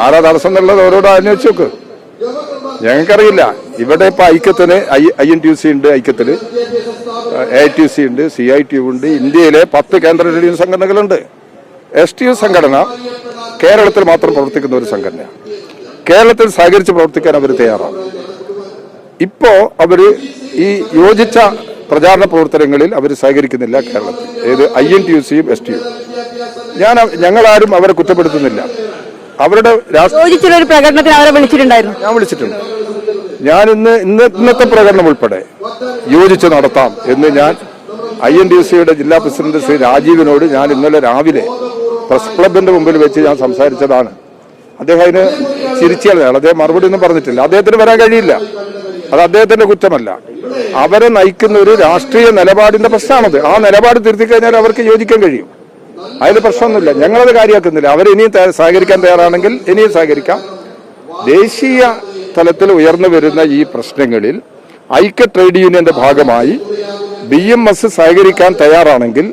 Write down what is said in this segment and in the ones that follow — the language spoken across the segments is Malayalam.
ആരാ തടസ്സം എന്നുള്ളത് അവരോട് അന്വേഷിച്ച് നോക്ക്. ഞങ്ങൾക്കറിയില്ല. ഇവിടെ ഇപ്പൊ ഐക്യത്തിന് INTUC ഉണ്ട്, ഐക്യത്തില് AITUC ഉണ്ട്, CITU ഉണ്ട്. ഇന്ത്യയിലെ 10 കേന്ദ്ര ട്രേഡ് യൂണിയൻ സംഘടനകളുണ്ട്. STU സംഘടന കേരളത്തിൽ മാത്രം പ്രവർത്തിക്കുന്ന ഒരു സംഘടനയാണ്. കേരളത്തിൽ സഹകരിച്ച് പ്രവർത്തിക്കാൻ അവർ തയ്യാറാണ്. ഇപ്പോ അവര് ഈ യോജിച്ച പ്രചാരണ പ്രവർത്തനങ്ങളിൽ അവർ സഹകരിക്കുന്നില്ല കേരളത്തിൽ. ഏത് INTUCയും STU. ഞങ്ങളാരും അവരെ കുറ്റപ്പെടുത്തുന്നില്ല. അവരുടെ പ്രകടനത്തിന് അവരെ വിളിച്ചിട്ടുണ്ടായിരുന്നു. ഞാൻ വിളിച്ചിട്ടുണ്ട്. ഞാൻ ഇന്നത്തെ പ്രകടനം ഉൾപ്പെടെ യോജിച്ച് നടത്താം എന്ന് ഞാൻ INTUCയുടെ ജില്ലാ പ്രസിഡന്റ് ശ്രീ രാജീവിനോട് ഞാൻ ഇന്നലെ രാവിലെ പ്രസ് ക്ലബിന്റെ മുമ്പിൽ വെച്ച് ഞാൻ സംസാരിച്ചതാണ്. അദ്ദേഹം അതിന് ചിരിച്ചാൽ അദ്ദേഹം മറുപടി ഒന്നും പറഞ്ഞിട്ടില്ല. അദ്ദേഹത്തിന് വരാൻ കഴിയില്ല. അത് അദ്ദേഹത്തിന്റെ കുറ്റമല്ല. അവരെ നയിക്കുന്ന ഒരു രാഷ്ട്രീയ നിലപാടിന്റെ പ്രശ്നമാണത്. ആ നിലപാട് തിരുത്തി കഴിഞ്ഞാൽ അവർക്ക് യോജിക്കാൻ കഴിയും. അതിന് പ്രശ്നമൊന്നുമില്ല. ഞങ്ങളത് കാര്യമാക്കുന്നില്ല. അവരിനിയും സഹകരിക്കാൻ തയ്യാറാണെങ്കിൽ ഇനിയും സഹകരിക്കാം. ദേശീയ തലത്തിൽ ഉയർന്നു വരുന്ന ഈ പ്രശ്നങ്ങളിൽ ഐക്യ ട്രേഡ് യൂണിയന്റെ ഭാഗമായി BMS സഹകരിക്കാൻ തയ്യാറാണെങ്കിൽ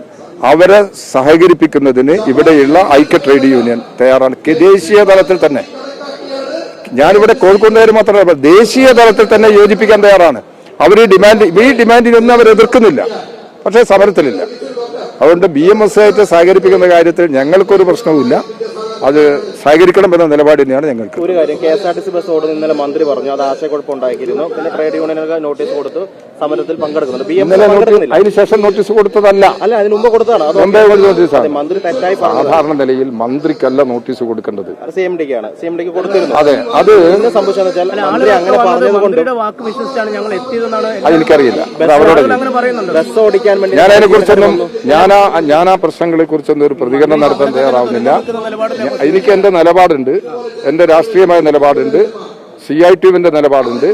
അവരെ സഹകരിപ്പിക്കുന്നതിന് ഇവിടെയുള്ള ഐക്യ ട്രേഡ് യൂണിയൻ തയ്യാറാണ്. ദേശീയ തലത്തിൽ തന്നെ, ഞാനിവിടെ കോഴിക്കോട്ടുകാർ മാത്രമല്ല, ദേശീയ തലത്തിൽ തന്നെ യോജിപ്പിക്കാൻ തയ്യാറാണ്. അവർ ഈ ഡിമാൻഡിനൊന്നും അവർ എതിർക്കുന്നില്ല, പക്ഷേ സമരത്തിലില്ല. അതുകൊണ്ട് BMS ആയിട്ട് സഹകരിപ്പിക്കുന്ന കാര്യത്തിൽ ഞങ്ങൾക്കൊരു പ്രശ്നവുമില്ല. അത് സഹകരിക്കണം എന്ന നിലപാട് തന്നെയാണ് ഞങ്ങൾക്ക്. ഒരു കാര്യം, KSRTC ബസ് ഓടുന്ന ഇന്നലെ മന്ത്രി പറഞ്ഞു അത് ആശയക്കുഴപ്പമുണ്ടാക്കിയിരുന്നു. പിന്നെ ട്രേഡ് യൂണിയനുകൾ നോട്ടീസ് കൊടുത്തു സമരത്തിൽ പങ്കെടുക്കുന്നുണ്ട്. അതിനുശേഷം നോട്ടീസ് കൊടുത്തതല്ല, അതിന് മുമ്പ് കൊടുത്തതാണ്. മന്ത്രി തെറ്റായി സാധാരണ നിലയിൽ മന്ത്രിക്കല്ല നോട്ടീസ് കൊടുക്കേണ്ടത്, CMDക്ക് കൊടുത്തിരുന്നു. അതെ, അത് സംഭവിച്ചെന്ന് വെച്ചാൽ മന്ത്രി അങ്ങനെ പറഞ്ഞതുകൊണ്ട് അതെനിക്കറിയില്ല. അവരോട് ബസ് ഓടിക്കാൻ വേണ്ടി ഞാൻ അതിനെക്കുറിച്ചൊന്നും ഞാൻ ആ പ്രശ്നങ്ങളെ കുറിച്ചൊന്നും ഒരു പ്രതികരണം നടത്താൻ തയ്യാറാവുന്നില്ല. എനിക്ക് എന്റെ നിലപാടുണ്ട്, എന്റെ രാഷ്ട്രീയമായ നിലപാടുണ്ട്, CITUവിന്റെ നിലപാടുണ്ട്.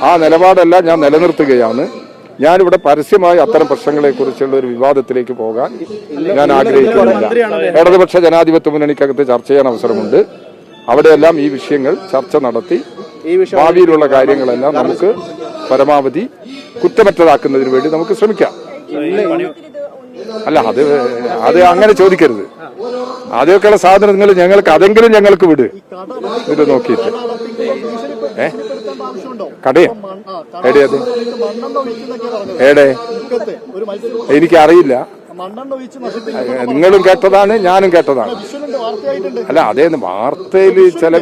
ആ നിലപാടെല്ലാം ഞാൻ നിലനിർത്തുകയാണ്. ഞാനിവിടെ പരസ്യമായി അത്തരം പ്രശ്നങ്ങളെ കുറിച്ചുള്ള ഒരു വിവാദത്തിലേക്ക് പോകാൻ ഞാൻ ആഗ്രഹിക്കുന്നില്ല. ഇടതുപക്ഷ ജനാധിപത്യ മുന്നണിക്കകത്ത് ചർച്ച ചെയ്യാൻ അവസരമുണ്ട്. അവിടെയെല്ലാം ഈ വിഷയങ്ങൾ ചർച്ച നടത്തി ഭാവിയിലുള്ള കാര്യങ്ങളെല്ലാം നമുക്ക് പരമാവധി കുറ്റമറ്റതാക്കുന്നതിന് വേണ്ടി നമുക്ക് ശ്രമിക്കാം. അല്ല, അത് അങ്ങനെ ചോദിക്കരുത്. ആദ്യമൊക്കെയുള്ള സാധനങ്ങൾ ഞങ്ങൾക്ക് അതെങ്കിലും ഞങ്ങൾക്ക് വിട്. ഇത് നോക്കിയിട്ട് കടയോ എവിടെയത് എവിടെ എനിക്കറിയില്ല. നിങ്ങളും കേട്ടതാണ്, ഞാനും കേട്ടതാണ്. അല്ല, അതേ വാർത്തയിൽ ചില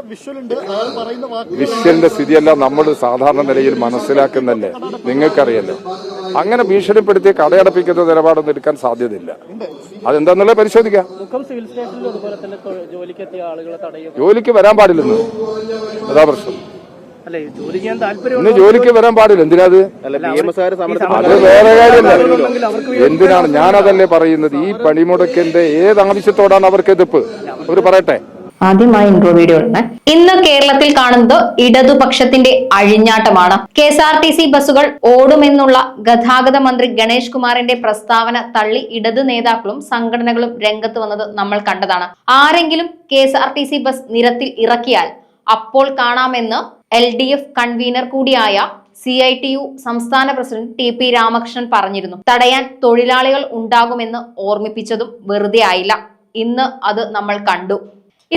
വിഷ്വലിന്റെ സ്ഥിതിയെല്ലാം നമ്മൾ സാധാരണ നിലയിൽ മനസ്സിലാക്കുന്നല്ലേ, നിങ്ങൾക്കറിയല്ലോ. അങ്ങനെ ഭീഷണിപ്പെടുത്തി കടയടപ്പിക്കുന്ന നിലപാടൊന്നും എടുക്കാൻ സാധ്യതയില്ല. അതെന്താന്നുള്ളത് പരിശോധിക്കാം. ജോലിക്ക് വരാൻ പാടില്ലെന്ന് അതാ പ്രശ്നം. ഇന്ന് ജോലിക്ക് വരാൻ പാടില്ല. എന്തിനാ അത് വേറെ കാര്യമല്ല. എന്തിനാണ് ഞാനതല്ലേ പറയുന്നത്. ഈ പണിമുടക്കിന്റെ ഏത് ആവശ്യത്തോടാണ് അവർക്ക് എതിർപ്പ്? അവർ പറയട്ടെ. ആദ്യമായി ഇൻട്രോ വീഡിയോ ആണ്. ഇന്ന് കേരളത്തിൽ കാണുന്നത് ഇടതുപക്ഷത്തിന്റെ അഴിഞ്ഞാട്ടമാണ്. KSRTC ബസ്സുകൾ ഓടുമെന്നുള്ള ഗതാഗത മന്ത്രി ഗണേഷ് കുമാറിന്റെ പ്രസ്താവന തള്ളി ഇടത് നേതാക്കളും സംഘടനകളും രംഗത്ത് വന്നത് നമ്മൾ കണ്ടതാണ്. ആരെങ്കിലും KSRTC ബസ് നിരത്തിൽ ഇറക്കിയാൽ അപ്പോൾ കാണാമെന്ന് LDF കൺവീനർ കൂടിയായ CITU സംസ്ഥാന പ്രസിഡന്റ് TP രാമകൃഷ്ണൻ പറഞ്ഞിരുന്നു. തടയാൻ തൊഴിലാളികൾ ഉണ്ടാകുമെന്ന് ഓർമ്മിപ്പിച്ചതും വെറുതെ ആയില്ല. ഇന്ന് അത് നമ്മൾ കണ്ടു.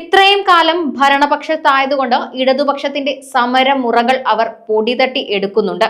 ഇത്രയും കാലം ഭരണപക്ഷത്തായതുകൊണ്ട് ഇടതുപക്ഷത്തിന്റെ സമരമുറകൾ അവർ പൊടിതട്ടി എടുക്കുന്നുണ്ട്.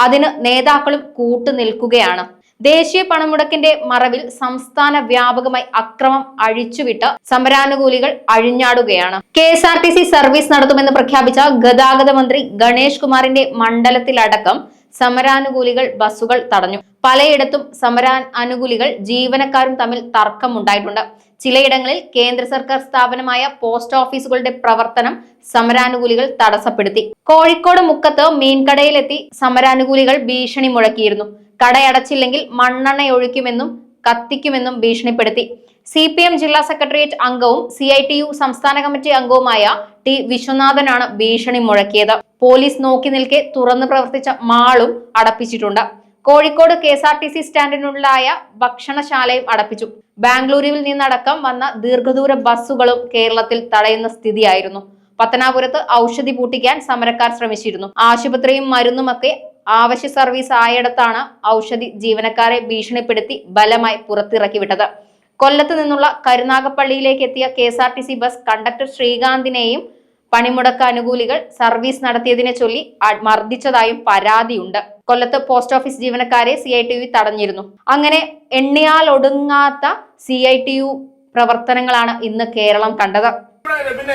അതിന് നേതാക്കളും കൂട്ടുനിൽക്കുകയാണ്. ദേശീയ പണമുടക്കിന്റെ മറവിൽ സംസ്ഥാന വ്യാപകമായി അക്രമം അഴിച്ചുവിട്ട് സമരാനുകൂലികൾ അഴിഞ്ഞാടുകയാണ്. KSRTC സർവീസ് നടത്തുമെന്ന് പ്രഖ്യാപിച്ച ഗതാഗത മന്ത്രി ഗണേഷ് കുമാറിന്റെ മണ്ഡലത്തിലടക്കം സമരാനുകൂലികൾ ബസ്സുകൾ തടഞ്ഞു. പലയിടത്തും സമരാനുകൂലികൾ ജീവനക്കാരും തമ്മിൽ തർക്കമുണ്ടായിട്ടുണ്ട്. ചിലയിടങ്ങളിൽ കേന്ദ്ര സർക്കാർ സ്ഥാപനമായ പോസ്റ്റ് ഓഫീസുകളുടെ പ്രവർത്തനം സമരാനുകൂലികൾ തടസ്സപ്പെടുത്തി. കോഴിക്കോട് മുക്കത്ത് മീൻകടയിലെത്തി സമരാനുകൂലികൾ ഭീഷണി മുഴക്കിയിരുന്നു. കടയടച്ചില്ലെങ്കിൽ മണ്ണെണ്ണയൊഴിക്കുമെന്നും കത്തിക്കുമെന്നും ഭീഷണിപ്പെടുത്തി. CPM ജില്ലാ സെക്രട്ടേറിയറ്റ് അംഗവും CITU സംസ്ഥാന കമ്മിറ്റി അംഗവുമായ T വിശ്വനാഥനാണ് ഭീഷണി മുഴക്കിയത്. പോലീസ് നോക്കി നിൽക്കെ തുറന്നു പ്രവർത്തിച്ച മാളും അടപ്പിച്ചിട്ടുണ്ട്. കോഴിക്കോട് KSRTC സ്റ്റാൻഡിനുള്ളിലായ ഭക്ഷണശാലയും അടപ്പിച്ചു. ബാംഗ്ലൂരുവിൽ നിന്നടക്കം വന്ന ദീർഘദൂര ബസ്സുകളും കേരളത്തിൽ തടയുന്ന സ്ഥിതിയായിരുന്നു. പത്തനാപുരത്ത് ഔഷധി പൂട്ടിക്കാൻ സമരക്കാർ ശ്രമിച്ചിരുന്നു. ആശുപത്രിയും മരുന്നുമൊക്കെ ആവശ്യ സർവീസ് ആയിടത്താണ് ഔഷധി ജീവനക്കാരെ ഭീഷണിപ്പെടുത്തി ബലമായി പുറത്തിറക്കി വിട്ടത്. കൊല്ലത്ത് നിന്നുള്ള കരുനാഗപ്പള്ളിയിലേക്ക് എത്തിയ KSRTC ബസ് കണ്ടക്ടർ ശ്രീകാന്തിനെയും പണിമുടക്ക് അനുകൂലികൾ സർവീസ് നടത്തിയതിനെ ചൊല്ലി മർദ്ദിച്ചതായും പരാതിയുണ്ട്. കൊല്ലത്ത് പോസ്റ്റ് ഓഫീസ് ജീവനക്കാരെ CITU തടഞ്ഞിരുന്നു. അങ്ങനെ എണ്ണിയാൽ ഒടുങ്ങാത്ത CITU പ്രവർത്തനങ്ങളാണ് ഇന്ന് കേരളം കണ്ടത്. പിന്നെ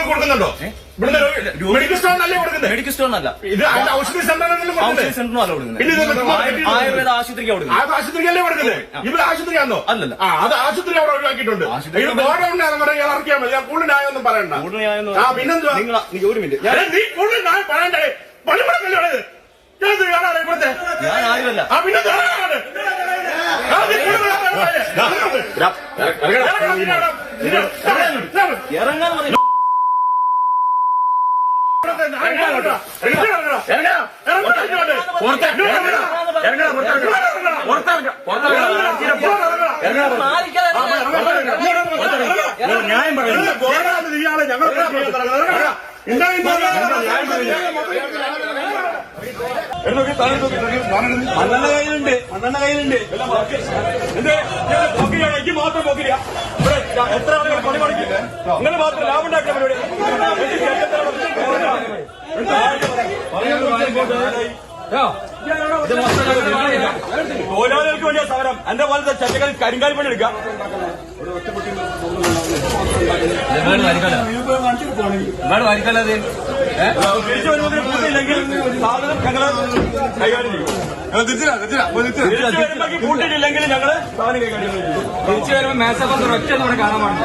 കൊടുക്കുന്നുണ്ടോ? മെഡിക്കൽ സ്റ്റോറിനല്ലേ കൊടുക്കുന്നത്? മെഡിക്കൽ സ്റ്റോറിനല്ല, ഇത് ഔഷധ സെന്ററിനല്ലേ ആയുർവേദ ആശുപത്രിക്കാണ് കൊടുക്കുന്നത്. ആശുപത്രിക്കല്ലേ കൊടുക്കുന്നത്? ഇവിടെ ആശുപത്രിയാണോ? അല്ലല്ല, അത് ആശുപത്രി അവിടെ ഒഴിവാക്കിയിട്ടുണ്ട്. ഇത് ഗോഡൌണിനാണെന്ന് ഇറക്കിയാൽ മതി. കൂടുതൽ ന്യായമൊന്നും പറയണ്ട. പിന്നെന്താ ഒരു മിനിറ്റ്, നീ കൂടുതൽ ന്യായം പറയണ്ടേ? പണിമുടക്കല്ലേ ഇവിടുത്തെ? ഞാൻ ആരുമല്ല. പിന്നെ ഇറങ്ങാൻ ന്യായം പറയുന്നത് ഇയാളെ ഞങ്ങൾ മണ്ണെണ്ണ കയ്യിലുണ്ട്, മണ്ണെണ്ണ കയ്യിലുണ്ട്. എനിക്ക് മാത്രം പോക്കില്ല. ഇവിടെ എത്ര ആളുകൾ പണി പഠിക്കില്ല? നിങ്ങൾ മാത്രം ലാഭം ഉണ്ടാക്കിയ പരിപാടി. തൊഴിലാളികൾക്ക് വേണ്ടിയ സമരം. എന്റെ പോലത്തെ ചട്ടകളിൽ കരിങ്കാലി പണി എടുക്കാം. തിരിച്ചു വരുമ്പോൾ കൂട്ടിയില്ലെങ്കിൽ സാധനം ഞങ്ങള് കൈകാര്യം ചെയ്യും. കൂട്ടിയില്ലെങ്കിൽ ഞങ്ങള് സാധനം കൈകാര്യം ചെയ്യും. തിരിച്ചു വരുമ്പോൾ മേശപ്പുറത്ത് ഒറ്റ നമ്മുടെ കാണാൻ പാടില്ല.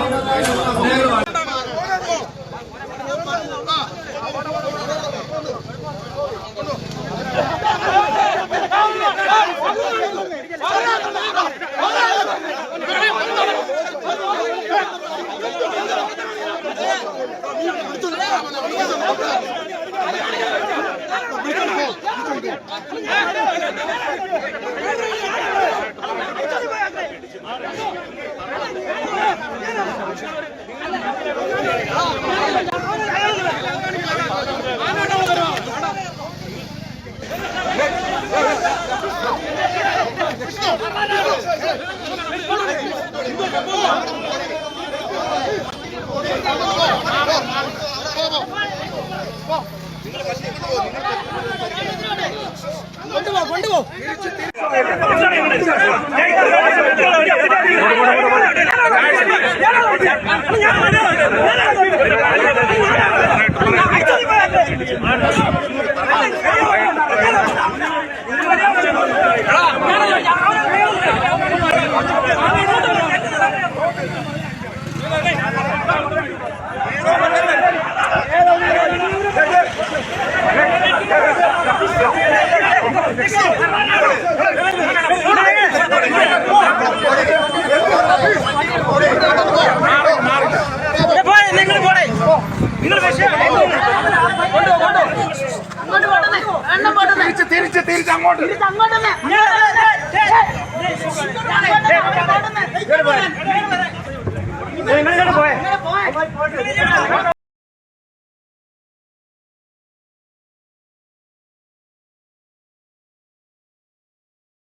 കൊണ്ടുപോ തിരിച്ച് അങ്ങോട്ട്